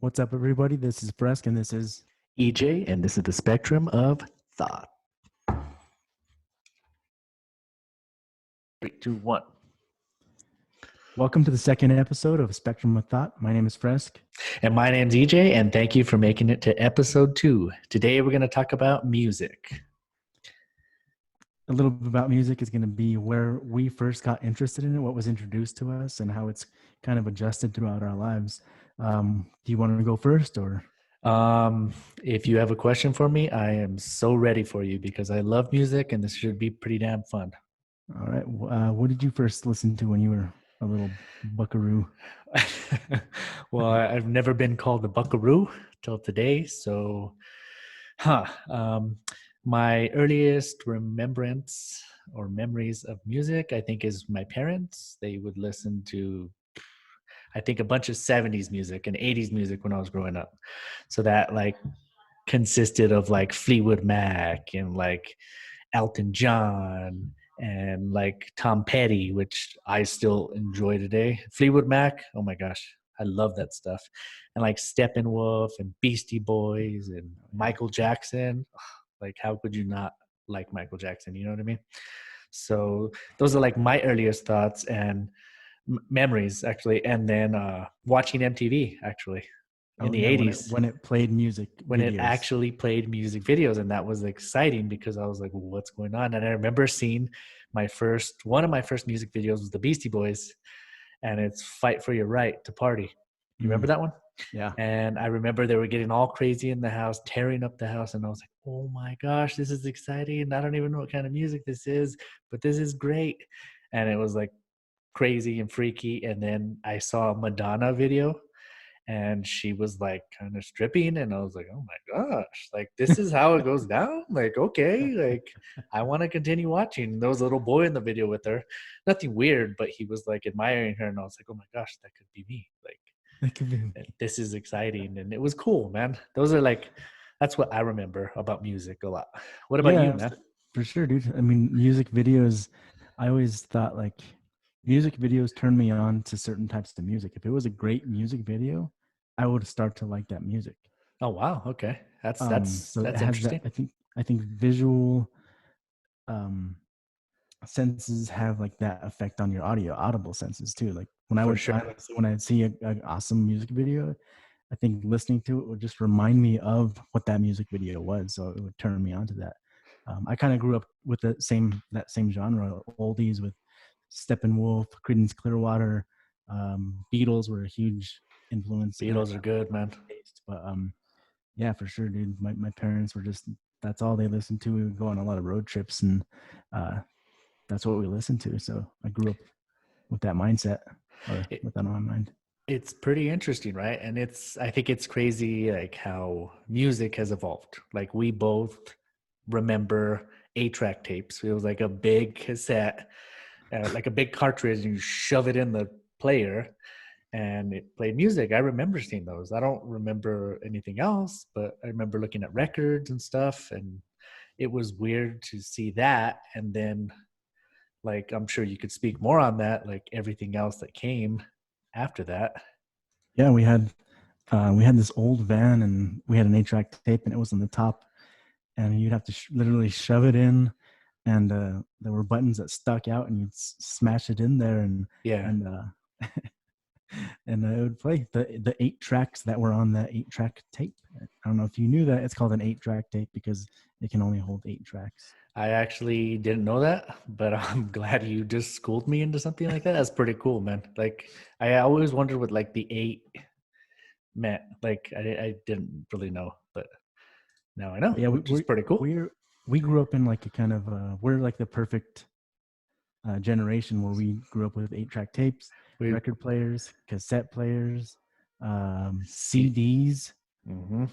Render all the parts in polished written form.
What's up, everybody? This is Fresk, and this is EJ, and this is the spectrum of thought. 3, 2, 1. welcome to the second episode of Spectrum of Thought. My name is Fresk. And my name's EJ, and thank you for making it to episode 2. Today we're going to talk about music. A little bit about music is going to be where we first got interested in it, what was introduced to us, and how it's kind of adjusted throughout our lives. Do you want to go first, or? If you have a question for me, I am so ready for you because I love music, and this should be pretty damn fun. All right. What did you first listen to when you were a little buckaroo? Well, I've never been called a buckaroo till today, so my earliest remembrance or memories of music, I think, is my parents. They would listen to, I think, a bunch of 70s music and 80s music when I was growing up. So that consisted of Fleetwood Mac and Elton John and Tom Petty, which I still enjoy today. Fleetwood Mac, oh my gosh, I love that stuff. And Steppenwolf and Beastie Boys and Michael Jackson. How could you not like Michael Jackson? You know what I mean? So those are my earliest thoughts and memories, actually. And then watching MTV, actually, in the 80s. When it played music when videos. It actually played music videos, and that was exciting because I was like, well, what's going on? And I remember seeing one of my first music videos was the Beastie Boys, and it's Fight for Your Right to Party. You remember that one? Yeah. And I remember they were getting all crazy in the house, tearing up the house, and I was like, oh my gosh, this is exciting. And I don't even know what kind of music this is, but this is great. And it was crazy and freaky. And then I saw a Madonna video, and she was kind of stripping, and I was like, oh my gosh, this is how it goes down. Okay, I want to continue watching. There was a little boy in the video with her, nothing weird, but he was admiring her, and I was like, oh my gosh, that could be me. That could be me. This is exciting, and it was cool, man. Those are that's what I remember about music a lot. What about you, man? For sure, dude. I mean, music videos, I always thought music videos turned me on to certain types of music. If it was a great music video, I would start to like that music. Oh wow, okay, that's interesting. I think visual senses have that effect on your audible senses too. When I see an awesome music video, I think listening to it would just remind me of what that music video was, so it would turn me on to that. I kind of grew up with that same genre, oldies with Steppenwolf, Creedence Clearwater, Beatles were a huge influence. Beatles are good, man. But yeah, for sure, dude. My parents were that's all they listened to. We would go on a lot of road trips, and that's what we listened to. So I grew up with that mindset, or with that on my mind. It's pretty interesting, right? And I think it's crazy how music has evolved. We both remember 8-track tapes. It was a big cassette, a big cartridge, and you shove it in the player and it played music. I remember seeing those. I don't remember anything else, but I remember looking at records and stuff, and it was weird to see that. And then I'm sure you could speak more on that, everything else that came after that. Yeah, we had this old van, and we had an 8-track tape, and it was on the top, and you'd have to literally shove it in, and there were buttons that stuck out, and you'd smash it in there, and and it would play the 8 tracks that were on that 8-track tape. I don't know if you knew that. It's called an 8-track tape because it can only hold 8 tracks. I actually didn't know that, but I'm glad you just schooled me into something like that. That's pretty cool, man. I always wondered what the 8 meant. I didn't really know, but now I know. Yeah, which is pretty cool. We grew up in a kind of we're the perfect generation where we grew up with 8-track tapes, record players, cassette players, CDs. Mm-hmm.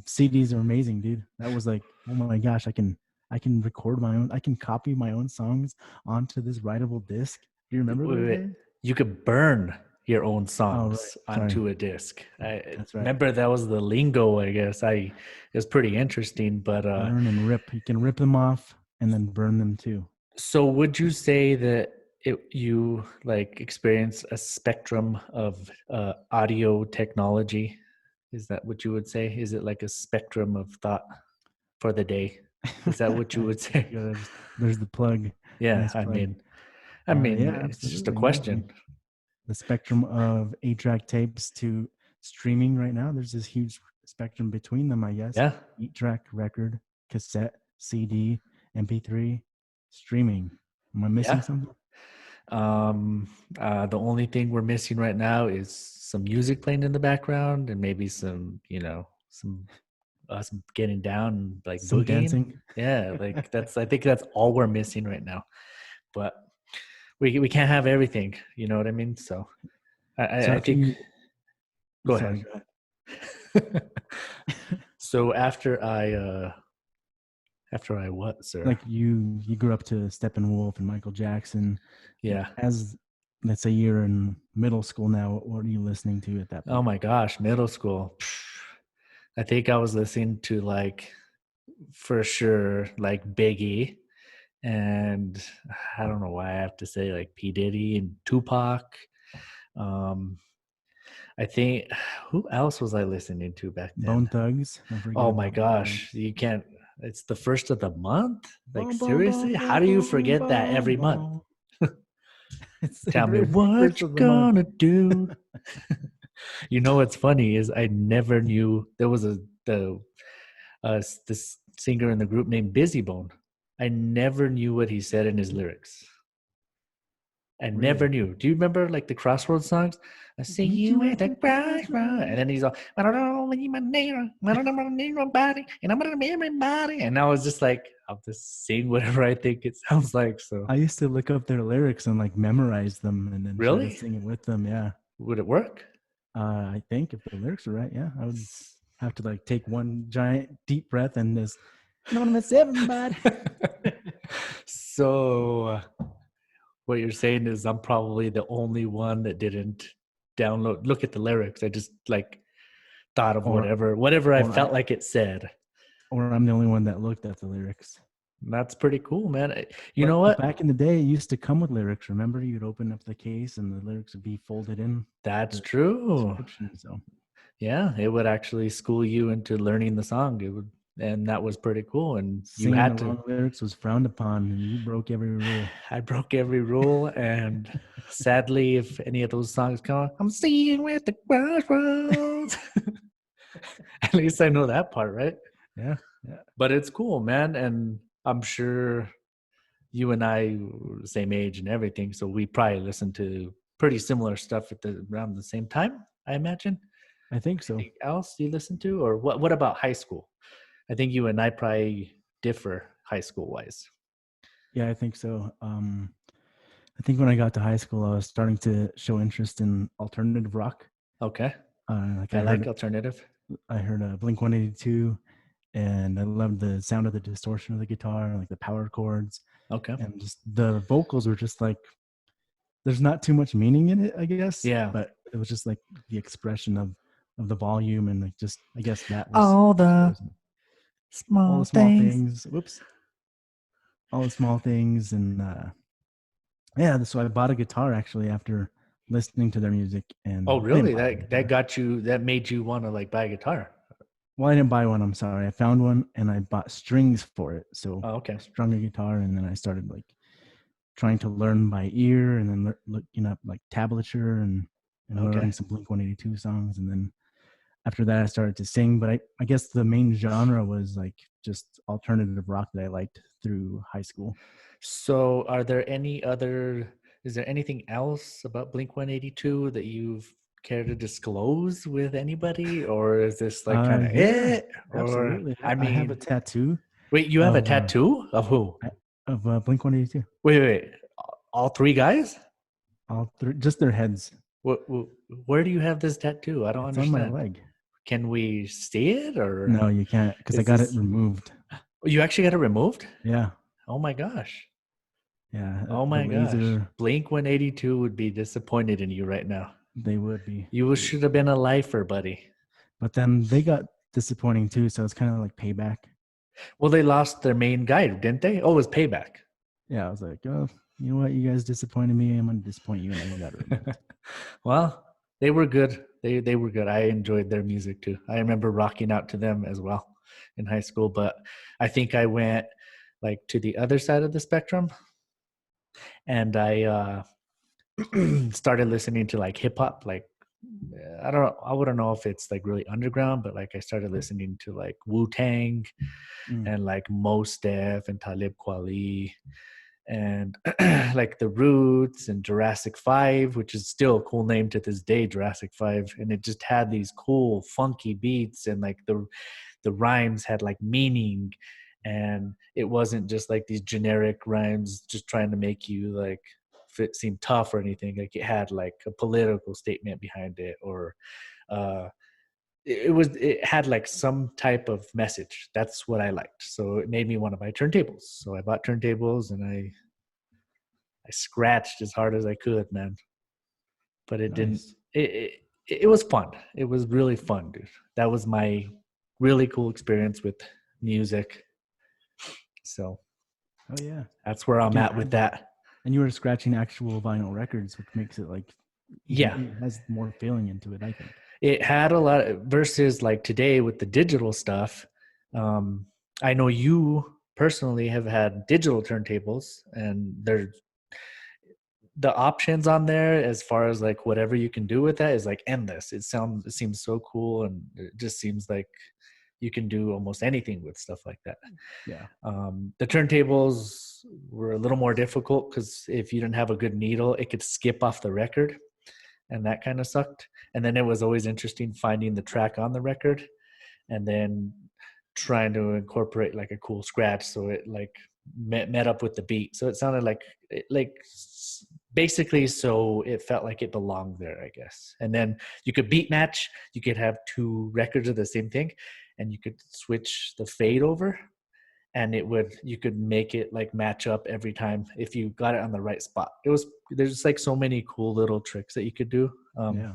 CDs are amazing, dude. That was oh my gosh, I can record my own. I can copy my own songs onto this writable disc. Do you remember? You could burn your own songs onto a disc. That's right. Remember, that was the lingo, I guess. It was pretty interesting, but burn and rip. You can rip them off and then burn them too. So would you say that you experience a spectrum of audio technology? Is that what you would say? Is it like a spectrum of thought for the day? Is that what you would say? There's the plug. Yeah, Nice plug. Yeah, it's just a absolutely, man. question. The spectrum of 8-track tapes to streaming right now, there's this huge spectrum between them, I guess. Yeah. 8-track record, cassette, CD, MP3, streaming. Am I missing something? The only thing we're missing right now is some music playing in the background and maybe some, some us getting down like Some boogieing. dancing. Yeah, like I think that's all we're missing right now. But we can't have everything, you know what I mean? So I think go ahead. So after I what, sir? Like you grew up to Steppenwolf and Michael Jackson. Yeah. As let's say you're in middle school now, what are you listening to at that point? Oh my gosh, middle school. I think I was listening to like for sure like Biggie, and I don't know why I have to say like P. Diddy and Tupac. I think who else was I listening to back then? Bone Thugs. Oh my gosh, you can't. It's the first of the month. Like seriously, how do you forget that every month? Tell me what you're gonna do. You know what's funny is I never knew there was this singer in the group named Busy Bone. I never knew what he said in his lyrics. I never knew. Do you remember like the Crossroads songs? I see you at the crossroads, and then he's all, I don't know my name, I don't know nobody, and I'm gonna be everybody. And I was just like, I'll just sing whatever I think it sounds like. So I used to look up their lyrics and like memorize them, and then try to sing it with them. Yeah. Would it work? I think if the lyrics are right, yeah, I would have to like take one giant deep breath and just, I don't want to miss everybody. So what you're saying is I'm probably the only one that didn't look at the lyrics. I just like thought of whatever I felt like it said. Or I'm the only one that looked at the lyrics. That's pretty cool, man. You know what? Back in the day, it used to come with lyrics. Remember, you'd open up the case and the lyrics would be folded in. That's true. So, yeah, it would actually school you into learning the song. It would, and that was pretty cool. And singing you had to. Lyrics was frowned upon, and you broke every rule. I broke every rule, and sadly, if any of those songs come on, I'm seeing with the crossroads. At least I know that part, right? Yeah. But it's cool, man, and I'm sure you and I were the same age and everything, so we probably listened to pretty similar stuff around the same time, I imagine. I think so. Anything else you listen to, or what about high school? I think you and I probably differ high school wise. Yeah, I think so. I think when I got to high school, I was starting to show interest in alternative rock. Okay. I like alternative. I heard Blink-182, and I loved the sound of the distortion of the guitar, like the power chords. Okay. And just the vocals were just like, there's not too much meaning in it, I guess. Yeah. But it was just like the expression of the volume, and like just, I guess that was all the small things. Whoops. All the small things. And yeah, so I bought a guitar actually after listening to their music. And oh, really? That made you want to like buy a guitar? Well, I didn't buy one. I'm sorry. I found one and I bought strings for it. So I strung a guitar, and then I started like trying to learn by ear, and then looking up like tablature and learning some Blink-182 songs. And then after that, I started to sing. But I guess the main genre was like just alternative rock that I liked through high school. So is there anything else about Blink-182 that you've care to disclose with anybody, or is this like kind of it? Absolutely. I mean, I have a tattoo. Wait, you have a tattoo of who? Of Blink-182. Wait. All three guys? All three, just their heads. Where do you have this tattoo? I don't understand. On my leg. Can we see it, or no? You can't, because I got it removed. You actually got it removed? Yeah. Oh my gosh. Yeah. Oh my gosh. Blink-182 would be disappointed in you right now. They would be. You should have been a lifer, buddy. But then they got disappointing too, so it's kind of like payback. Well, they lost their main guy, didn't they? Oh, it was payback. Yeah, I was like, oh, you know what? You guys disappointed me. I'm going to disappoint you, and I got it removed. Well, They were good. They were good. I enjoyed their music too. I remember rocking out to them as well in high school, but I think I went like to the other side of the spectrum, and I started listening to like hip hop. Like I don't know, I wouldn't know if it's like really underground, but like I started listening to like Wu-Tang Mm, and like Mos Def and Talib Kweli and like the Roots and Jurassic 5, which is still a cool name to this day, Jurassic 5. And it just had these cool funky beats, and like the rhymes had like meaning, and it wasn't just like these generic rhymes just trying to make you like fit seem tough or anything. Like it had like a political statement behind it, or uh it had like some type of message. That's what I liked. So it made me want to buy turntables. So I bought turntables, and I scratched as hard as I could, man. But it didn't. nice. It was fun. It was really fun, dude. That was my really cool experience with music. So Oh yeah, that's where I I'm can at with imagine. that. And you were scratching actual vinyl records, which makes it like even Yeah, it has more feeling into it, I think. it had a lot versus like today with the digital stuff. Um, I know you personally have had digital turntables, and they're the options on there as far as like whatever you can do with that is like endless. It seems so cool, and it just seems like you can do almost anything with stuff like that. Yeah. The turntables were a little more difficult because if you didn't have a good needle, it could skip off the record, and that kind of sucked. And then it was always interesting finding the track on the record, and then trying to incorporate like a cool scratch so it like met up with the beat, so it sounded like basically so it felt like it belonged there, I guess. And then you could beat match. You could have two records of the same thing, and you could switch the fade over, and it would you could make it like match up every time if you got it on the right spot. There's like so many cool little tricks that you could do. Yeah.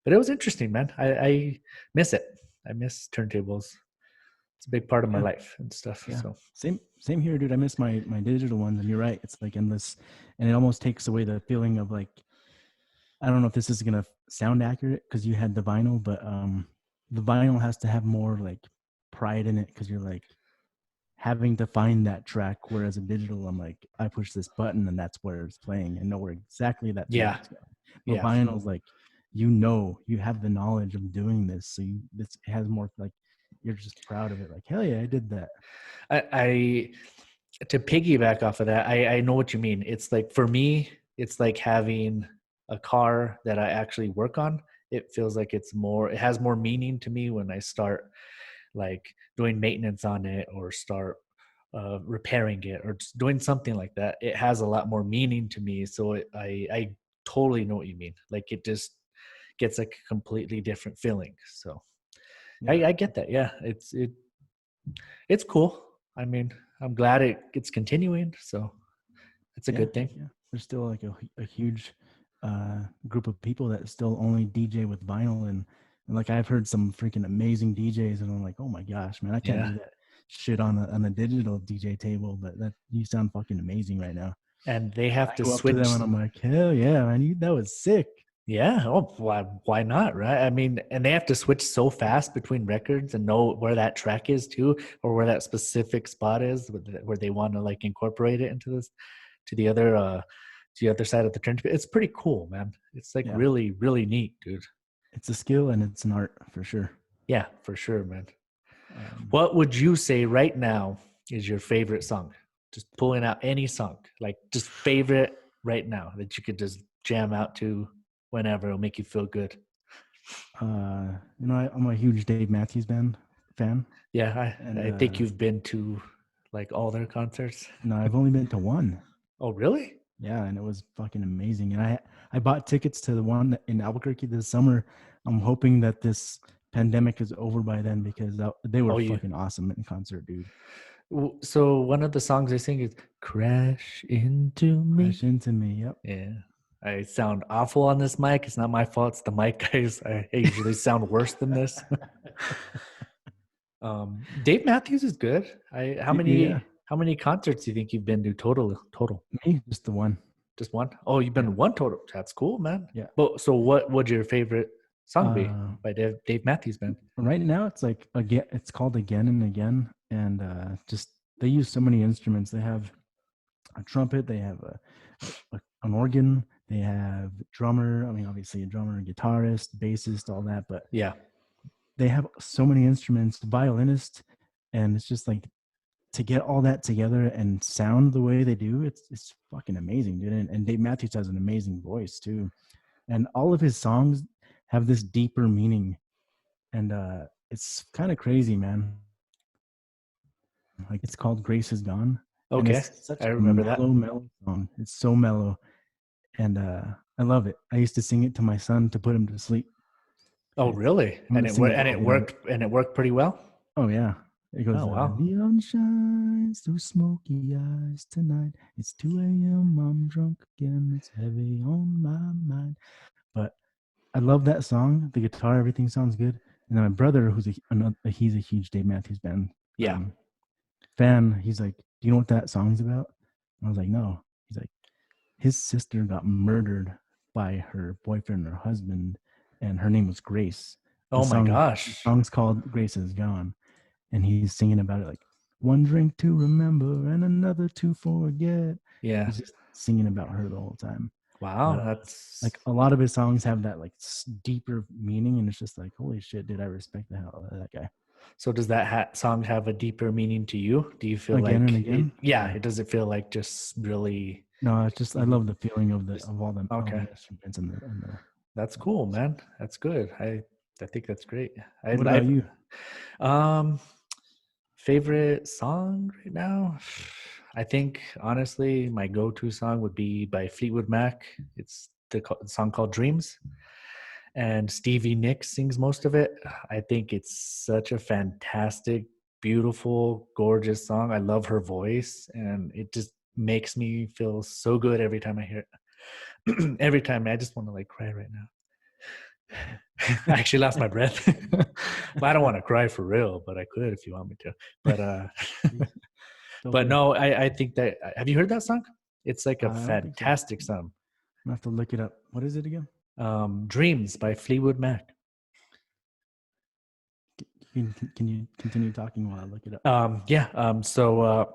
But it was interesting, man. I miss it. I miss turntables. It's a big part of my Yeah. life and stuff. Yeah. So Same here, dude. I miss my digital ones, and you're right. It's like endless, and it almost takes away the feeling of like, I don't know if this is gonna sound accurate because you had the vinyl, but the vinyl has to have more like pride in it because you're like having to find that track. Whereas a digital, I'm like, I push this button and that's where it's playing and know where exactly that yeah, track's going. But yeah. vinyl's like, you have the knowledge of doing this, so this has more like you're just proud of it. Like, hell yeah, I did that. I to piggyback off of that, I know what you mean. It's like for me, it's like having a car that I actually work on. It feels like it has more meaning to me when I start like doing maintenance on it, or start repairing it, or just doing something like that. It has a lot more meaning to me. So I totally know what you mean. Like it just gets like a completely different feeling. So Yeah. I get that. Yeah, it's cool. I mean, I'm glad it's continuing. So it's a Yeah, good heck thing. yeah. There's still like a huge group of people that still only DJ with vinyl, and like I've heard some freaking amazing DJs, and I'm like, oh my gosh, man, I can't Yeah. do that shit on a digital DJ table, but that you sound fucking amazing right now. And they And have I to go up to them switch. and I'm like, hell yeah, man, that was sick. Yeah. Oh, why not? Right. I mean, and they have to switch so fast between records and know where that track is too, or where that specific spot is where they want to like incorporate it into this, to the other, to the other side of the turntable. It's pretty cool, man. It's like Yeah, really, really neat, dude. it's a skill and it's an art for sure. Yeah, for sure, man. Um, What would you say right now is your favorite song? Just pulling out any song, like just favorite right now that you could just jam out to whenever. It'll make you feel good. I'm a huge Dave Matthews Band fan, Yeah, and I think you've been to like all their concerts. no, I've only been to one. Oh, really? Yeah, and it was fucking amazing. And I bought tickets to the one in Albuquerque this summer. I'm hoping that this pandemic is over by then because they were Oh, you. fucking awesome in concert, dude. So one of the songs they sing is "Crash Into Crash Me." into me. Yep. Yeah. I sound awful on this mic. It's not my fault. It's the mic, guys. I usually sound worse than this. Dave Matthews is good. Yeah, How many concerts do you think you've been to total? me just the one. Just one? Oh, you've Yeah. been one total. That's cool, man. Yeah. But so what would your favorite song be Uh, by Dave Matthews Band? right now it's like again, it's called Again and Again, and just they use so many instruments. They have a trumpet, they have an organ, they have drummer. I mean, obviously a drummer, guitarist, bassist, all that, but Yeah. they have so many instruments, violinist, and it's just like to get all that together and sound the way they do. It's fucking amazing, dude. And Dave Matthews has an amazing voice too, and all of his songs have this deeper meaning, and it's kind of crazy, man. Like it's called Grace Is Gone, and Okay. it's such I a remember that. mellow song. It's so mellow, and I love it. I used to sing it to my son to put him to sleep. Oh, really? I'm And gonna sing it while we have it. it worked pretty well? Oh yeah, it goes. Oh, wow. Neon shines through smoky eyes tonight. It's 2 a.m. I'm drunk again. It's heavy on my mind. But I love that song. The guitar, everything sounds good. And then my brother, he's a huge Dave Matthews Band Yeah. fan. He's like, "Do you know what that song's about?" And I was like, "No." He's like, his sister got murdered by her boyfriend or husband, and her name was Grace. Oh my The gosh. song's called Grace Is Gone, and he's singing about it like one drink to remember and another to forget. Yeah. He's just singing about her the whole time. Wow. But That's like a lot of his songs have that like deeper meaning, and it's just like, holy shit, dude, I respect the hell out of that guy. so. Does that song have a deeper meaning to you? Do you feel Again and like it? again. Yeah. It does. It feel like just really. No, it's just I love the feeling of Just- all the okay. instruments and the That's cool, man. That's good. I think that's great. What about you? Um, favorite song right now? I think honestly, my go-to song would be by Fleetwood Mac. It's the song called Dreams, and Stevie Nicks sings most of it. I think it's such a fantastic, beautiful, gorgeous song. I love her voice, and it just makes me feel so good every time I hear it. Every time, I just want to like cry right now. I actually lost my breath. But I don't want to cry for real, but I could if you want me to. But no, I think that have you heard that song? It's like a I don't think so. fantastic song. I'm gonna have to look it up. What is it again? Dreams by Fleetwood Mac. Can you continue talking while I look it up? So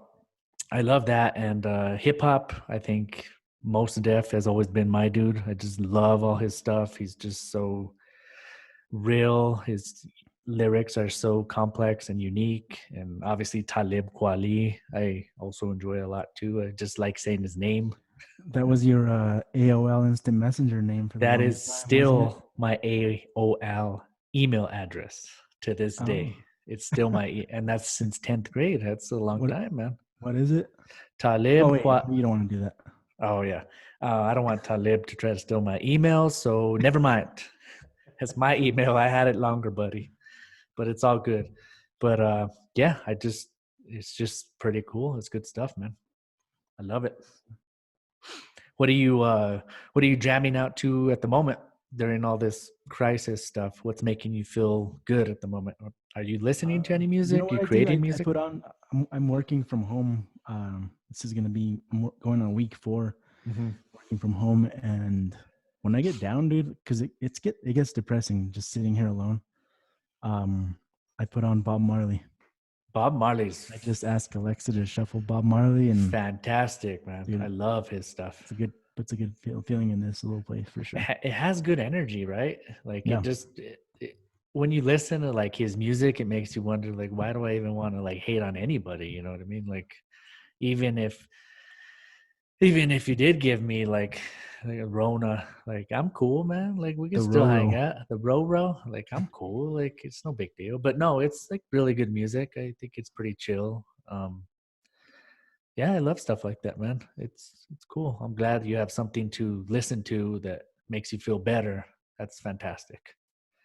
I love that, and hip hop. I think Mos Def has always been my dude. I just love all his stuff. He's just so real. His lyrics are so complex and unique. And obviously Talib Kweli, I also enjoy a lot too. I just like saying his name. That was your AOL Instant Messenger name for the That is longest time, still my AOL email address to this day. Oh. It's still and that's since 10th grade. That's a long time, man. What is it? Talib. Oh wait, you don't want to do that. Oh yeah. I don't want Talib to try to steal my email, so never mind. It's my email. I had it longer, buddy. But it's all good. But yeah, it's just pretty cool. It's good stuff, man. I love it. What are you jamming out to at the moment during all this crisis stuff? What's making you feel good at the moment? Are you listening to any music? You know what I creating do? music? I put on. I'm working from home. This is gonna be going on week 4, working from home, and when I get down, dude, because it gets depressing just sitting here alone. I put on Bob Marley. Bob Marley's. I just ask Alexa to shuffle Bob Marley, and fantastic, man. Dude, I love his stuff. It's a good feeling in this little place for sure. It has good energy, right? Like when you listen to like his music, it makes you wonder like, why do I even want to like hate on anybody? You know what I mean? Like even if you did give me like a Rona, like I'm cool, man. Like we can still hang out. The Roro, like I'm cool. Like it's no big deal. But no, it's like really good music. I think it's pretty chill. Yeah, I love stuff like that, man. It's cool. I'm glad you have something to listen to that makes you feel better. That's fantastic.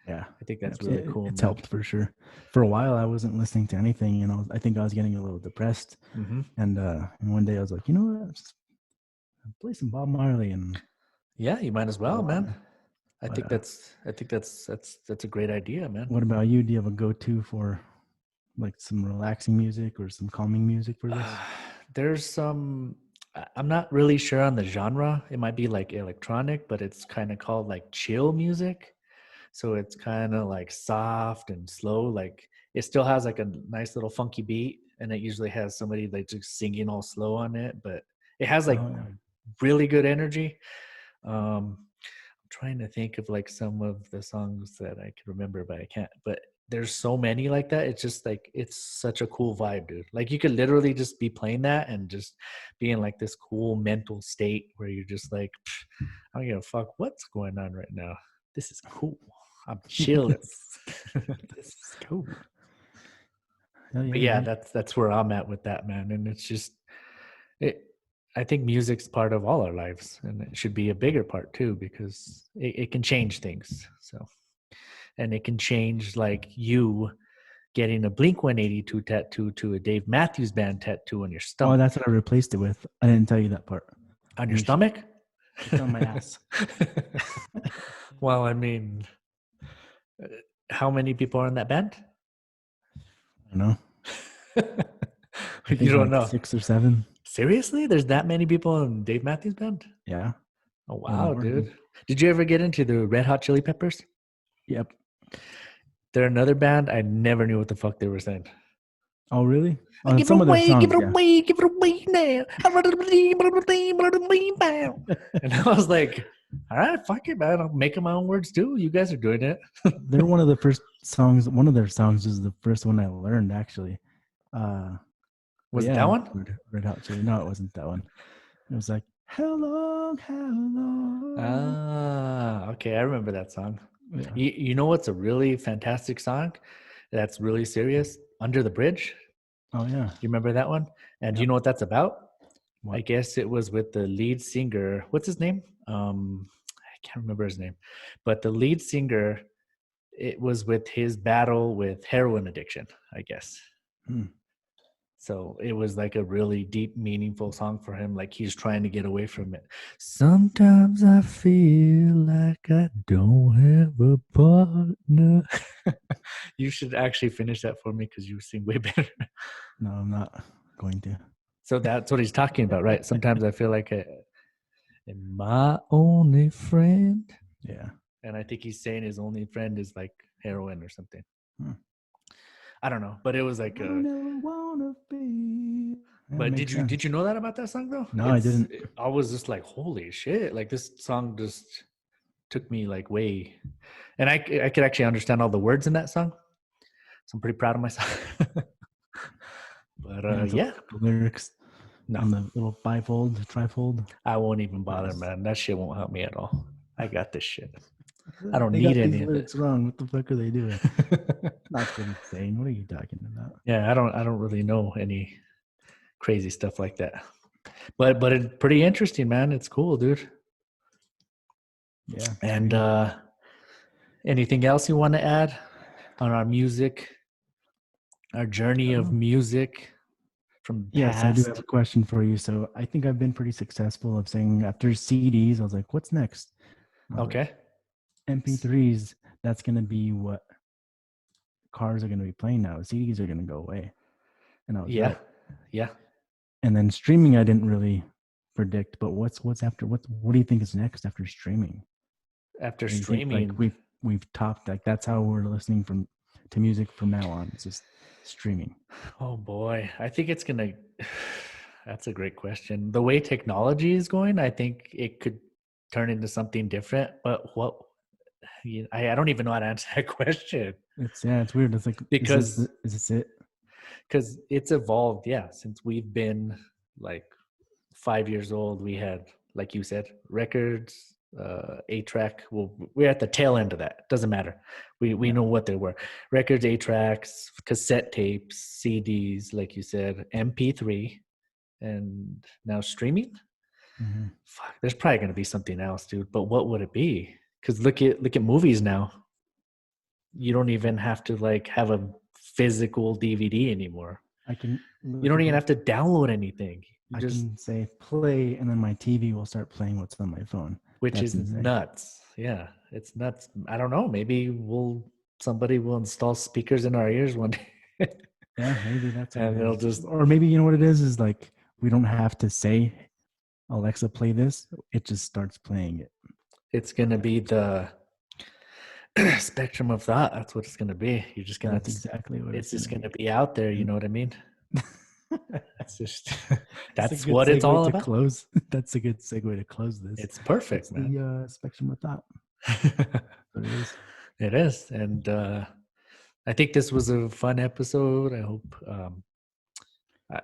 Yeah, I think that's really cool. It's helped for sure. For a while, I wasn't listening to anything, and I think I was getting a little depressed. And one day I was like, you know what? Just play some Bob Marley, and yeah, you might as well, man. I think that's a great idea, man. What about you? Do you have a go-to for like some relaxing music or some calming music for this? There's some I'm not really sure on the genre. It might be like electronic, but it's kind of called like chill music. So it's kind of like soft and slow. Like it still has like a nice little funky beat, and it usually has somebody like just singing all slow on it, but it has like Oh yeah. really good energy. I'm trying to think of like some of the songs that I can remember, but I can't. But there's so many like that. It's just like it's such a cool vibe, dude. Like you could literally just be playing that and just be in like this cool mental state where you're just like, I don't give a fuck what's going on right now. This is cool. I'm chilling. This is cool. Hell But yeah, yeah, dude. that's where I'm at with that, man. And it's just it. I think music's part of all our lives, and it should be a bigger part too because it can change things. So, and it can change like you getting a Blink 182 tattoo to a Dave Matthews Band tattoo on your Oh, stomach. that's what I replaced it with. I didn't tell you that part. On your stomach? It's on my ass. Well, I mean, how many people are in that band? I don't know. I You think don't like know. 6 or 7. Seriously? There's that many people in Dave Matthews Band? Yeah. Oh, Or wow, more. dude. Did you ever get into the Red Hot Chili Peppers? Yep. They're another band. I never knew what the fuck they were saying. Oh, really? Give it Some of their away, songs, give it yeah. away, give it away now. And I was like, all right, fuck it, man. I'll make up my own words too. You guys are doing it. They're one of the first songs. One of their songs is the first one I learned, actually. Was yeah, it that one? Red Hot Chili. No, it wasn't that one. It was like, how long, how long? Ah, okay. I remember that song. Yeah. You know what's a really fantastic song that's really serious? Under the Bridge. Oh, yeah. You remember that one? And do you Yep. know what that's about? What? I guess it was with the lead singer. What's his name? I can't remember his name, but the lead singer. It was with his battle with heroin addiction, I guess. Hmm. So it was like a really deep, meaningful song for him. Like he's trying to get away from it. Sometimes I feel like I don't have a partner. You should actually finish that for me because you sing way better. No, I'm not going to. So that's what he's talking about, right? Sometimes I feel like my only friend. Yeah. And I think he's saying his only friend is like heroin or something. Hmm. I don't know, but it was like I don't ever wanna be. That But makes did sense. you know that about that song though? No, I didn't. I was just like, holy shit! Like this song just took me like way, and I could actually understand all the words in that song, so I'm pretty proud of myself. But So yeah, look up the lyrics on no, the little bifold, trifold. I won't even bother, Nice. man. That shit won't help me at all. I got this shit. I don't They need got these any of it. lyrics wrong. What the fuck are they doing? That's insane. What are you talking about? Yeah, I don't really know any crazy stuff like that. But it's pretty interesting, man. It's cool, dude. Yeah. And anything else you want to add on our music, our journey of music from Yes, I do have past? a question for you. So I think I've been pretty successful of saying after CDs, I was like, what's next? Okay. MP3s, that's going to be what cars are going to be playing now. CDs are going to go away. And I was Yeah. right. Yeah. And then streaming, I didn't really predict, but what's after? What do you think is next after streaming? After Do you streaming, think, like we've topped, like that's how we're listening to music from now on. It's just streaming. oh boy, I think it's gonna. That's a great question. The way technology is going, I think it could turn into something different. But what? I don't even know how to answer that question It's weird. It's like because is this it? because it's evolved. Yeah, since we've been like 5 years old, we had, like you said, records, 8-track. Well, we're at the tail end of that. Doesn't matter. We know what they were: records, 8-tracks, cassette tapes, CDs, like you said, MP3, and now streaming. Mm-hmm. Fuck, there's probably going to be something else, dude. But what would it be? Because look at movies now. You don't even have to like have a physical DVD anymore. You don't even have to download anything. I can say play, and then my TV will start playing what's on my phone. Which That's is insane. nuts. Yeah, it's nuts. I don't know. Maybe somebody will install speakers in our ears one day. Yeah, maybe that's what and it they'll is. just Or maybe you know what it is like we don't have to say Alexa, play this, it just starts playing it. It's gonna be the spectrum of thought. That's what it's gonna be. You're just gonna. That's exactly what It's it's just gonna gonna be. be out there. You And know what I mean? It's just that's a that's good what it's segue all to about. close. That's a good segue to close this. It's perfect, It's man. the spectrum of thought. What it is. It is, and I think this was a fun episode. I hope,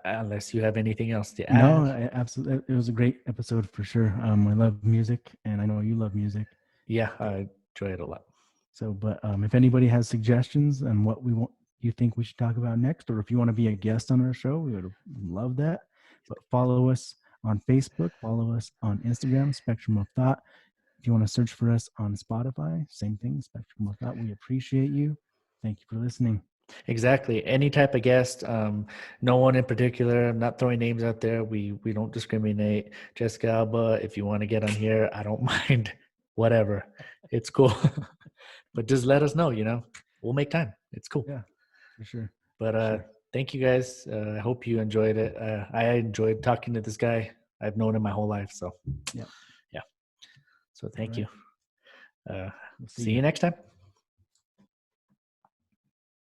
unless you have anything else to No, add. absolutely. It was a great episode for sure. I love music, and I know you love music. Yeah, I enjoy it a lot. So, but if anybody has suggestions on what we want, you think we should talk about next, or if you want to be a guest on our show, we would love that. But follow us on Facebook, follow us on Instagram, Spectrum of Thought. If you want to search for us on Spotify, same thing, Spectrum of Thought. We appreciate you. Thank you for listening. Exactly. Any type of guest. No one in particular. I'm not throwing names out there. We don't discriminate. Jessica Alba, if you want to get on here, I don't mind. Whatever. It's cool. But just let us know, we'll make time. It's cool. Yeah, for sure. But Sure. thank you guys. I hope you enjoyed it. I enjoyed talking to this guy. I've known him my whole life. So Yeah. yeah. So thank you. We'll See you next time.